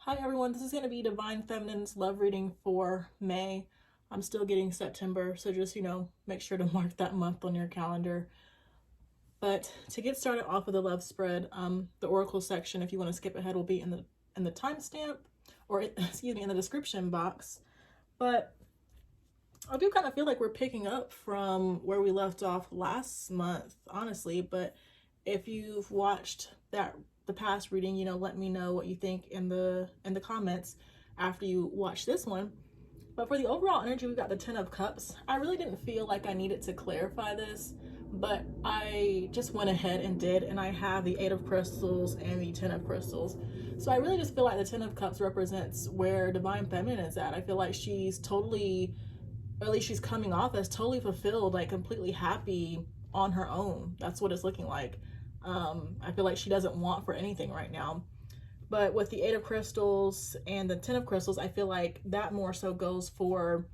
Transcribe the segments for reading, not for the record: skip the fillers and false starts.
Hi everyone, this is going to be Divine Feminine's love reading for May. I'm still getting September, so just, make sure to mark that month on your calendar. But to get started off with the love spread, the oracle section, if you want to skip ahead, will be in the timestamp, or excuse me, in the description box. But I do kind of feel like we're picking up from where we left off last month, honestly. But if you've watched the past reading, let me know what you think in the comments after you watch this one. But for the overall energy, we got the Ten of Cups. I really didn't feel like I needed to clarify this, but I just went ahead and did, and I have the Eight of Crystals and the Ten of Crystals. So I really just feel like the Ten of Cups represents where Divine Feminine is at. I feel like she's totally, or at least she's coming off as totally fulfilled, like completely happy on her own. That's what it's looking like. I feel like she doesn't want for anything right now. But with the Eight of Crystals and the Ten of Crystals, I feel like that more so goes for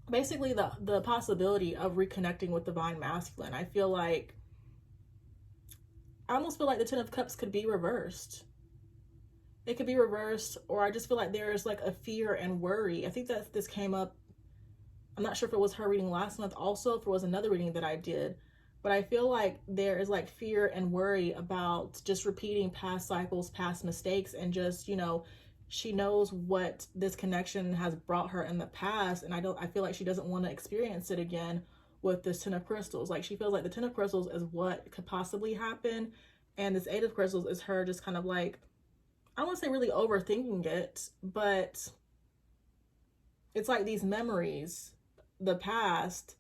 basically the possibility of reconnecting with Divine Masculine. I almost feel like the Ten of Cups could be reversed. It could be reversed, or I just feel like there's like a fear and worry. I think that this came up, I'm not sure if it was her reading last month also, if it was another reading that I did, but I feel like there is like fear and worry about just repeating past cycles, past mistakes, and just, she knows what this connection has brought her in the past, and I feel like she doesn't want to experience it again with this Ten of Crystals. Like, she feels like the Ten of Crystals is what could possibly happen, and this Eight of Crystals is her just kind of like, I don't want to say really overthinking it, but it's like these memories, the past,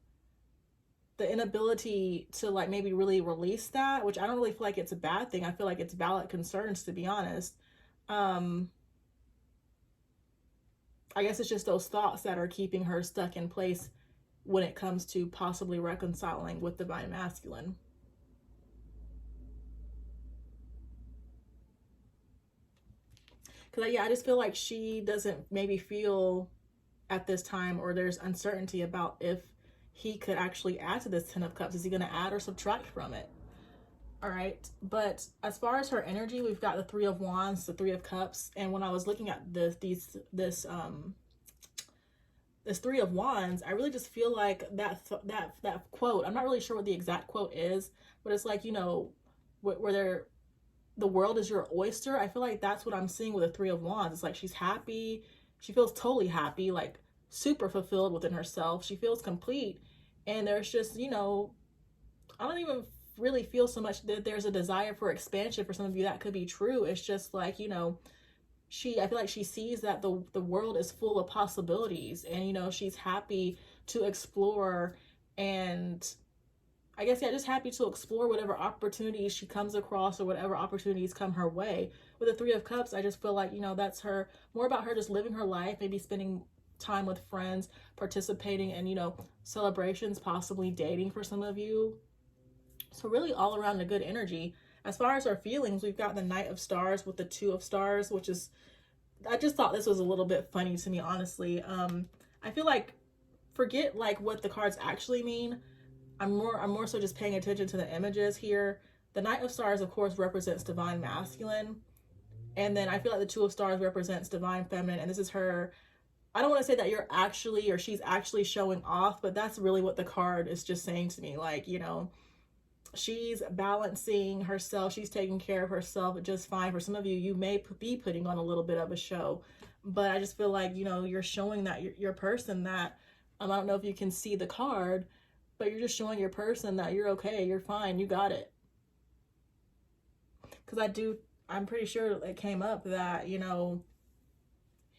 the inability to like maybe really release that, which I don't really feel like it's a bad thing. I feel like it's valid concerns, to be honest. I guess it's just those thoughts that are keeping her stuck in place when it comes to possibly reconciling with Divine Masculine. Because I just feel like she doesn't maybe feel at this time, or there's uncertainty about if he could actually add to this Ten of Cups. Is he going to add or subtract from it? All right. But as far as her energy, we've got the Three of Wands, the Three of Cups. And when I was looking at this Three of Wands, I really just feel like that quote, I'm not really sure what the exact quote is, but it's like, where the world is your oyster. I feel like that's what I'm seeing with the Three of Wands. It's like she's happy. She feels totally happy, like super fulfilled within herself. She feels complete. And there's just, I don't even really feel so much that there's a desire for expansion. For some of you, that could be true. It's just like, I feel like she sees that the world is full of possibilities, and, she's happy to explore, and I guess, yeah, just happy to explore whatever opportunities she comes across or whatever opportunities come her way. With the Three of Cups, I just feel like, that's her, more about her just living her life, maybe spending time with friends, participating in, celebrations, possibly dating for some of you. So really all around a good energy. As far as our feelings, we've got the Knight of Stars with the Two of Stars, which is, I just thought this was a little bit funny to me, honestly. I feel like, forget like what the cards actually mean. I'm more so just paying attention to the images here. The Knight of Stars, of course, represents Divine Masculine. And then I feel like the Two of Stars represents Divine Feminine. And this is her, I don't want to say that you're actually, or she's actually showing off, but that's really what the card is just saying to me. Like, she's balancing herself. She's taking care of herself just fine. For some of you, you may be putting on a little bit of a show. But I just feel like, you're showing that you're a person that, I don't know if you can see the card, but you're just showing your person that you're okay, you're fine, you got it. Because I'm pretty sure it came up that,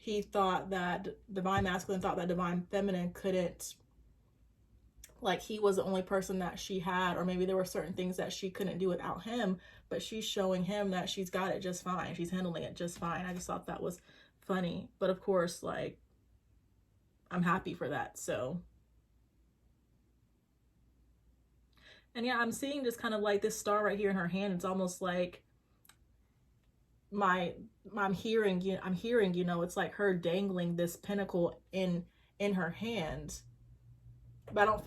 he thought that Divine Masculine thought that Divine Feminine couldn't, like he was the only person that she had, or maybe there were certain things that she couldn't do without him, but she's showing him that she's got it just fine. She's handling it just fine. I just thought that was funny. But of course, like, I'm happy for that, so. And yeah, I'm seeing just kind of like this star right here in her hand. It's almost like I'm hearing, it's like her dangling this pinnacle in her hand. But I don't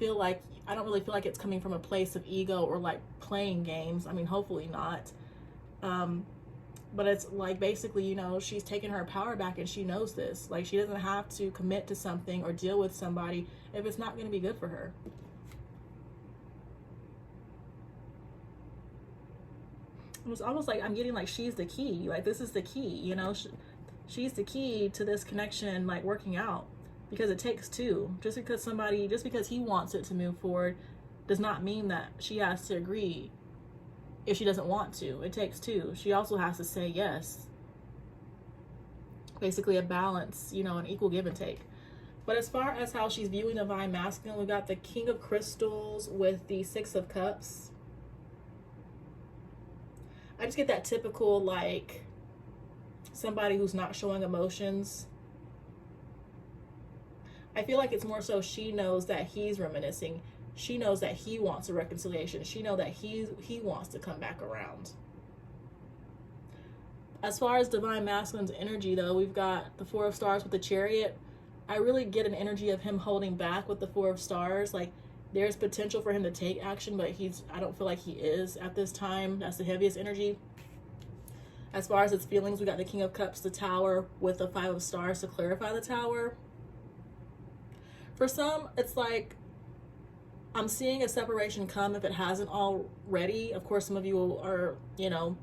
really feel like it's coming from a place of ego or like playing games. I mean, hopefully not. But it's like basically, you know, she's taking her power back and she knows this. Like she doesn't have to commit to something or deal with somebody if it's not going to be good for her. It's almost like I'm getting like she's the key. Like this is the key, you know. She's the key to this connection like working out, because it takes two. Just because he wants it to move forward does not mean that she has to agree if she doesn't want to. It takes two. She also has to say yes. Basically a balance, you know, an equal give and take. But as far as how she's viewing divine masculine, we got the King of Crystals with the Six of Cups. I just get that typical, like, somebody who's not showing emotions. I feel like it's more so she knows that he's reminiscing. She knows that he wants a reconciliation. She knows that he wants to come back around. As far as divine masculine's energy, though, we've got the Four of Stars with the Chariot. I really get an energy of him holding back with the Four of Stars. Like, there's potential for him to take action, but I don't feel like he is at this time. That's the heaviest energy. As far as its feelings, we got the King of Cups, the Tower, with the Five of Stars to clarify the Tower. For some, it's like, I'm seeing a separation come if it hasn't already. Of course, some of you are, you know,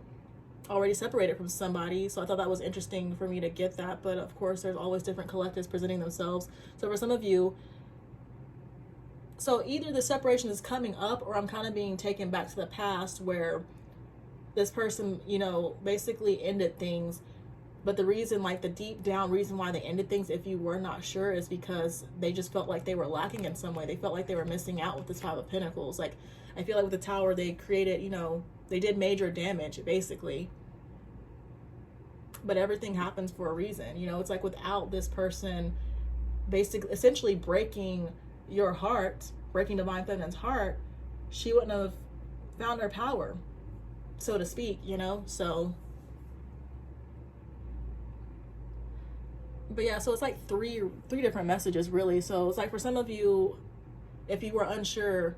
already separated from somebody. So I thought that was interesting for me to get that. But of course, there's always different collectives presenting themselves. So for some of you, so either the separation is coming up, or I'm kind of being taken back to the past where this person, you know, basically ended things. But the reason, like the deep down reason why they ended things, if you were not sure, is because they just felt like they were lacking in some way. They felt like they were missing out with this Five of Pentacles. Like, I feel like with the Tower, they created, you know, they did major damage, basically. But everything happens for a reason. You know, it's like without this person basically, essentially breaking your heart, breaking Divine Feminine's heart, she wouldn't have found her power, so to speak, you know? So, but yeah, so it's like three different messages, really. So it's like for some of you, if you were unsure,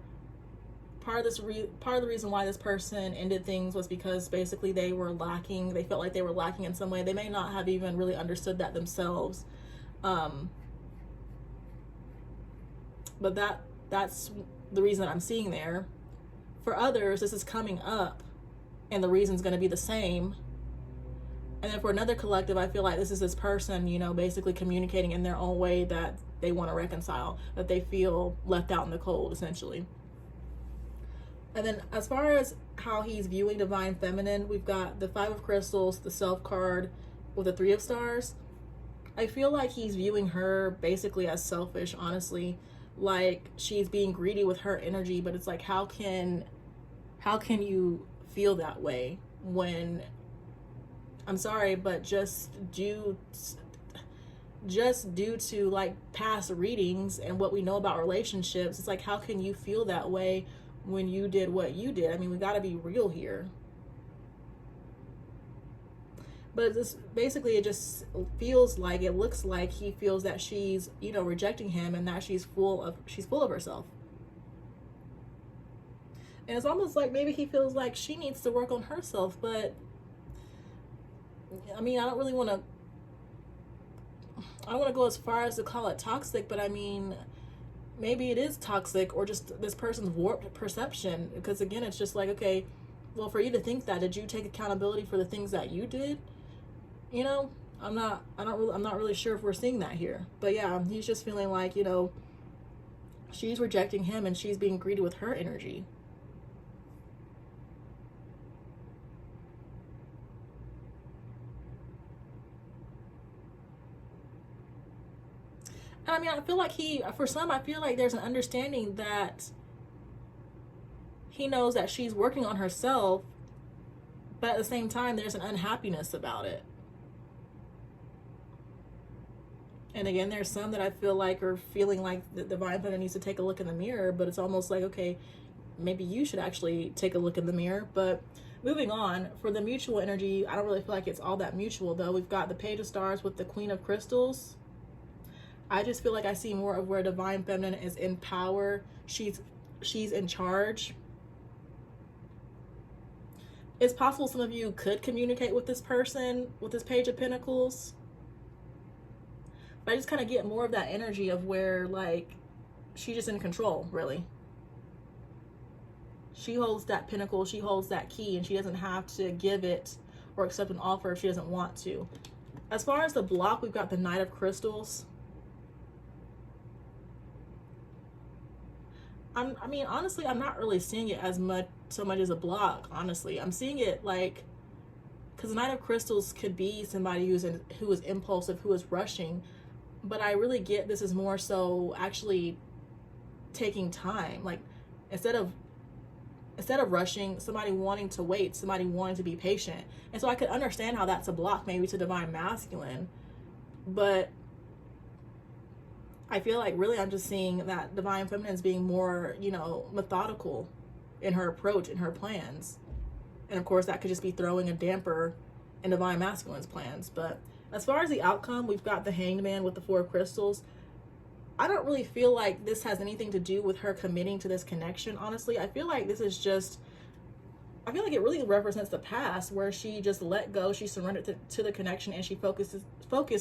part of the reason why this person ended things was because basically they were lacking. They felt like they were lacking in some way. They may not have even really understood that themselves. But that's the reason that I'm seeing there. For others, this is coming up, and the reason's going to be the same. And then for another collective, I feel like this is this person, you know, basically communicating in their own way that they want to reconcile, that they feel left out in the cold, essentially. And then as far as how he's viewing Divine Feminine, we've got the Five of Crystals, the Self card with the Three of Stars. I feel like he's viewing her basically as selfish, honestly. Like she's being greedy with her energy, but it's like, how can you feel that way when, I'm sorry, but just due to like past readings and what we know about relationships, it's like, how can you feel that way when you did what you did? I mean, we got to be real here. But this basically, it just feels like, it looks like he feels that she's, you know, rejecting him, and that she's full of herself. And it's almost like maybe he feels like she needs to work on herself. But I mean, I don't want to go as far as to call it toxic, but I mean, maybe it is toxic, or just this person's warped perception. Because again, it's just like, okay, well, for you to think that, did you take accountability for the things that you did? You know, I'm not really sure if we're seeing that here. But yeah, he's just feeling like, you know, she's rejecting him and she's being greedy with her energy. And I mean, I feel like for some, I feel like there's an understanding that he knows that she's working on herself, but at the same time, there's an unhappiness about it. And again, there's some that I feel like are feeling like the Divine Feminine needs to take a look in the mirror, but it's almost like, okay, maybe you should actually take a look in the mirror. But moving on, for the mutual energy, I don't really feel like it's all that mutual, though. We've got the Page of Stars with the Queen of Crystals. I just feel like I see more of where Divine Feminine is in power. She's in charge. It's possible some of you could communicate with this person with this Page of Pentacles. But I just kind of get more of that energy of where, like, she's just in control, really. She holds that pinnacle, she holds that key, and she doesn't have to give it or accept an offer if she doesn't want to. As far as the block, we've got the Knight of Crystals. I mean, honestly, I'm not really seeing it as much, so much as a block, honestly. I'm seeing it like, because the Knight of Crystals could be somebody who is impulsive, who is rushing, but I really get this is more so actually taking time. Like, instead of rushing, somebody wanting to wait, somebody wanting to be patient. And so I could understand how that's a block maybe to Divine Masculine, but I feel like really I'm just seeing that Divine Feminine is being more, you know, methodical in her approach, in her plans. And of course that could just be throwing a damper in Divine Masculine's plans. But as far as the outcome, we've got the Hanged Man with the Four of Crystals. I don't really feel like this has anything to do with her committing to this connection, honestly. I feel like this is just, I feel like it really represents the past where she just let go, she surrendered to the connection, and she focused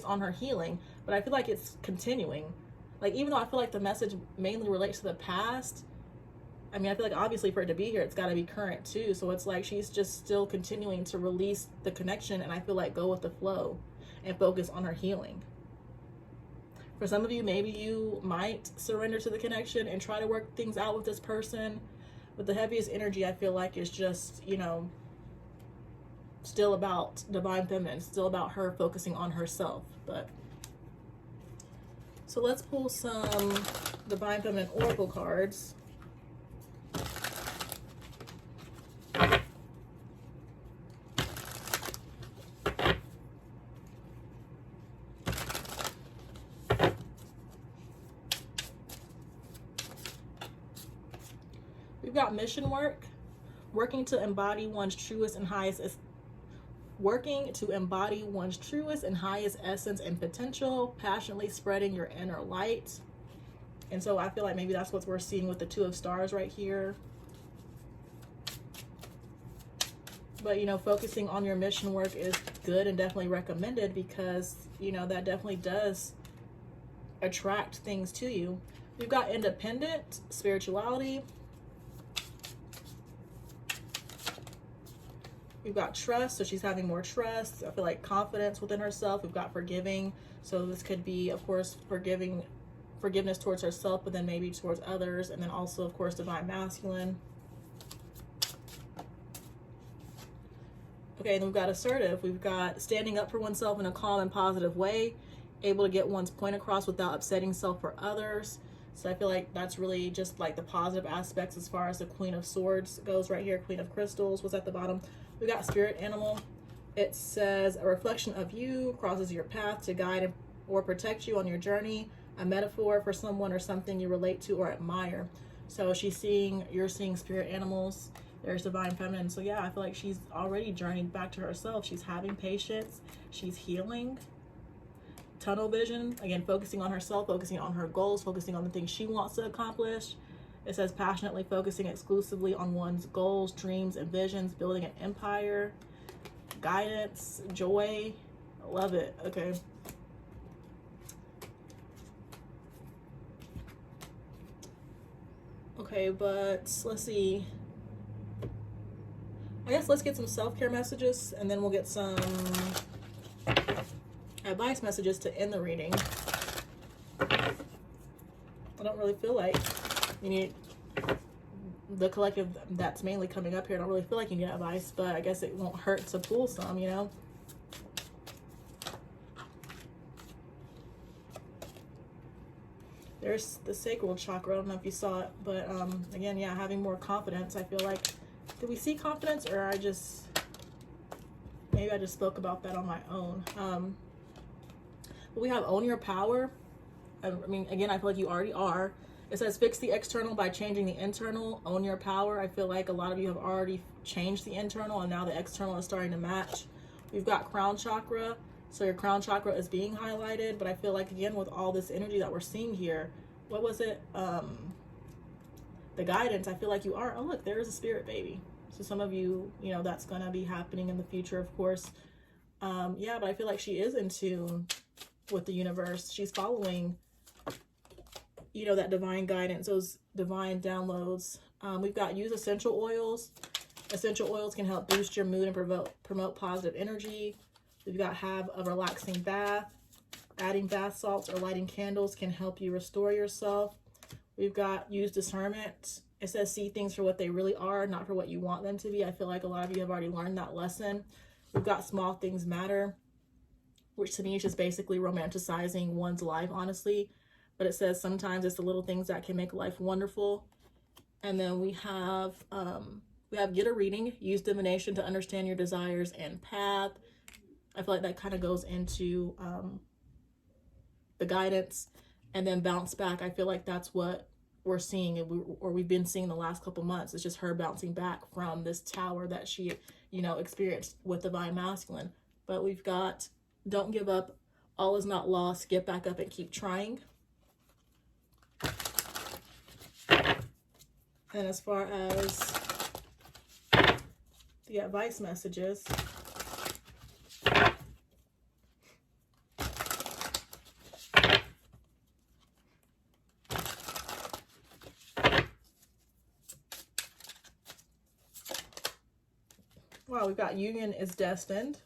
on her healing. But I feel like it's continuing. Like, even though I feel like the message mainly relates to the past, I mean, I feel like obviously for it to be here, it's got to be current too. So it's like she's just still continuing to release the connection, and I feel like go with the flow and focus on her healing. For some of you, maybe you might surrender to the connection and try to work things out with this person. But the heaviest energy, I feel like, is just, you know, still about Divine Feminine, still about her focusing on herself. But so let's pull some Divine Feminine Oracle cards. We've got mission work, working to embody one's truest and highest essence and potential, passionately spreading your inner light. And so I feel like maybe that's what we're seeing with the Two of Stars right here. But, you know, focusing on your mission work is good and definitely recommended because, you know, that definitely does attract things to you. We've got independent, spirituality. We've got trust, so she's having more trust. I feel like confidence within herself. We've got forgiving, so this could be, of course, forgiveness towards herself, but then maybe towards others, and then also, of course, Divine Masculine. Okay, and then we've got assertive. We've got standing up for oneself in a calm and positive way, able to get one's point across without upsetting self or others. So I feel like that's really just like the positive aspects as far as the Queen of Swords goes right here. Queen of Crystals was at the bottom. We got spirit animal. It says a reflection of you crosses your path to guide or protect you on your journey. A metaphor for someone or something you relate to or admire. So you're seeing spirit animals. There's Divine Feminine. So yeah, I feel like she's already journeyed back to herself. She's having patience. She's healing. Tunnel vision, again, focusing on herself, focusing on her goals, focusing on the things she wants to accomplish. It says passionately focusing exclusively on one's goals, dreams, and visions, building an empire. Guidance, joy, love it. Okay. Okay, but let's see. I guess let's get some self-care messages, and then we'll get some advice messages to end the reading. I don't really feel like you need the collective that's mainly coming up here. I don't really feel like you need advice, but I guess it won't hurt to pull some, you know. There's the sacral chakra. I don't know if you saw it, but again, yeah, having more confidence. I feel like, did we see confidence, or maybe I just spoke about that on my own. But we have own your power. I mean, again, I feel like you already are. It says fix the external by changing the internal. Own your power. I feel like a lot of you have already changed the internal, and now the external is starting to match. We've got crown chakra. So your crown chakra is being highlighted, but I feel like, again, with all this energy that we're seeing here, what was it? The guidance, I feel like you are. Oh, look, there is a spirit baby. So some of you, you know, that's going to be happening in the future, of course. Yeah, but I feel like she is in tune with the universe. She's following, you know, that divine guidance, those divine downloads. We've got use essential oils. Essential oils can help boost your mood and promote positive energy. We've got have a relaxing bath. Adding bath salts or lighting candles can help you restore yourself. We've got use discernment. It says see things for what they really are, not for what you want them to be. I feel like a lot of you have already learned that lesson. We've got small things matter, which to me is just basically romanticizing one's life, honestly. But it says sometimes it's the little things that can make life wonderful. And then we have get a reading. Use divination to understand your desires and path. I feel like that kind of goes into the guidance. And then bounce back. I feel like that's what we're seeing, or we've been seeing the last couple months. It's just her bouncing back from this tower that she, you know, experienced with divine masculine. But we've got don't give up. All is not lost. Get back up and keep trying. And as far as the advice messages, wow, we've got union is destined.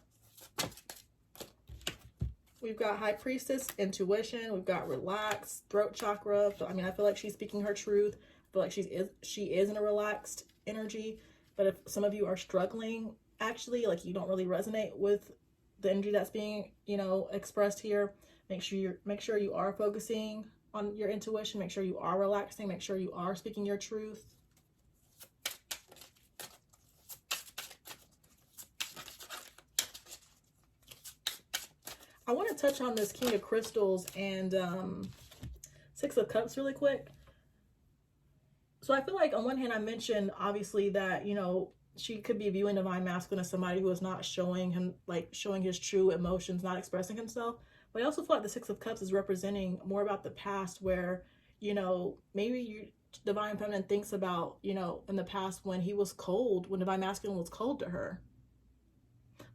We've got high priestess, intuition. We've got relaxed, throat chakra. I mean, I feel like she's speaking her truth. I feel like she is in a relaxed energy. But if some of you are struggling, actually, like you don't really resonate with the energy that's being, you know, expressed here, make sure you are focusing on your intuition. Make sure you are relaxing. Make sure you are speaking your truth. I want to touch on this King of Crystals and Six of Cups really quick. So I feel like on one hand, I mentioned obviously that, you know, she could be viewing divine masculine as somebody who is not showing his true emotions, not expressing himself. But I also feel like the Six of Cups is representing more about the past where, you know, maybe divine feminine thinks about, you know, in the past when he was cold, when divine masculine was cold to her.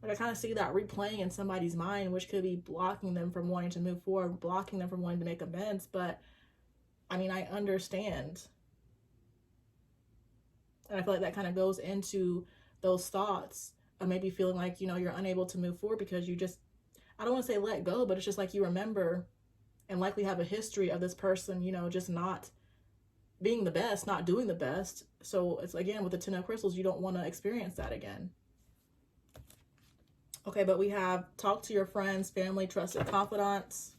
Like I kind of see that replaying in somebody's mind, which could be blocking them from wanting to move forward, blocking them from wanting to make amends. But I mean, I understand. And I feel like that kind of goes into those thoughts of maybe feeling like, you know, you're unable to move forward because you just, I don't want to say let go, but it's just like you remember and likely have a history of this person, you know, just not being the best, not doing the best. So it's again, with the Ten of Crystals, you don't want to experience that again. Okay, but we have talk to your friends, family, trusted confidants.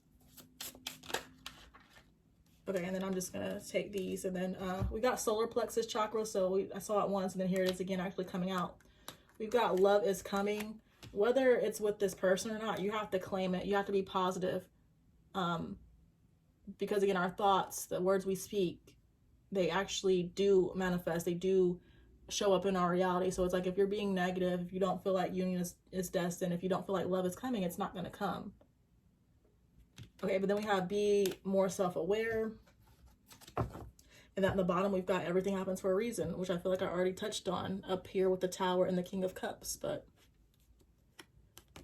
Okay, and then I'm just going to take these. And then we got solar plexus chakra. So I saw it once, and then here it is again actually coming out. We've got love is coming. Whether it's with this person or not, you have to claim it. You have to be positive. Because again, our thoughts, the words we speak, they actually do manifest. They do show up in our reality. So it's like if you're being negative, if you don't feel like union is destined, if you don't feel like love is coming, it's not going to come. Okay, but then we have be more self-aware. And at the bottom, we've got everything happens for a reason, which I feel like I already touched on up here with the Tower and the King of Cups. But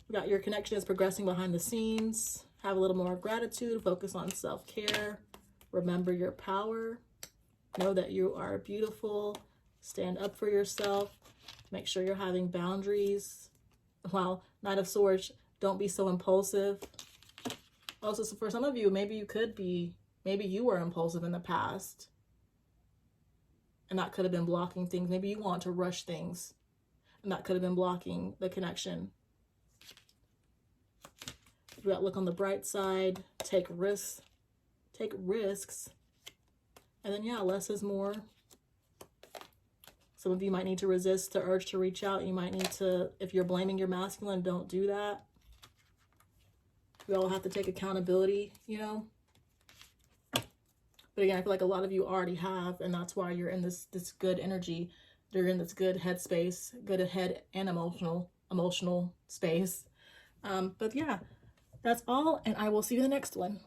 we got your connection is progressing behind the scenes. Have a little more gratitude. Focus on self-care. Remember your power. Know that you are beautiful. Stand up for yourself. Make sure you're having boundaries. Wow, Knight of Swords, don't be so impulsive. Also, so for some of you, maybe you were impulsive in the past. And that could have been blocking things. Maybe you want to rush things. And that could have been blocking the connection. You got to look on the bright side. Take risks. Take risks. And then, yeah, less is more. Some of you might need to resist the urge to reach out. You might need to, if you're blaming your masculine, don't do that. We all have to take accountability, you know. But again, I feel like a lot of you already have, and that's why you're in this good energy. You're in this good headspace, good head and emotional space. But yeah, that's all, and I will see you in the next one.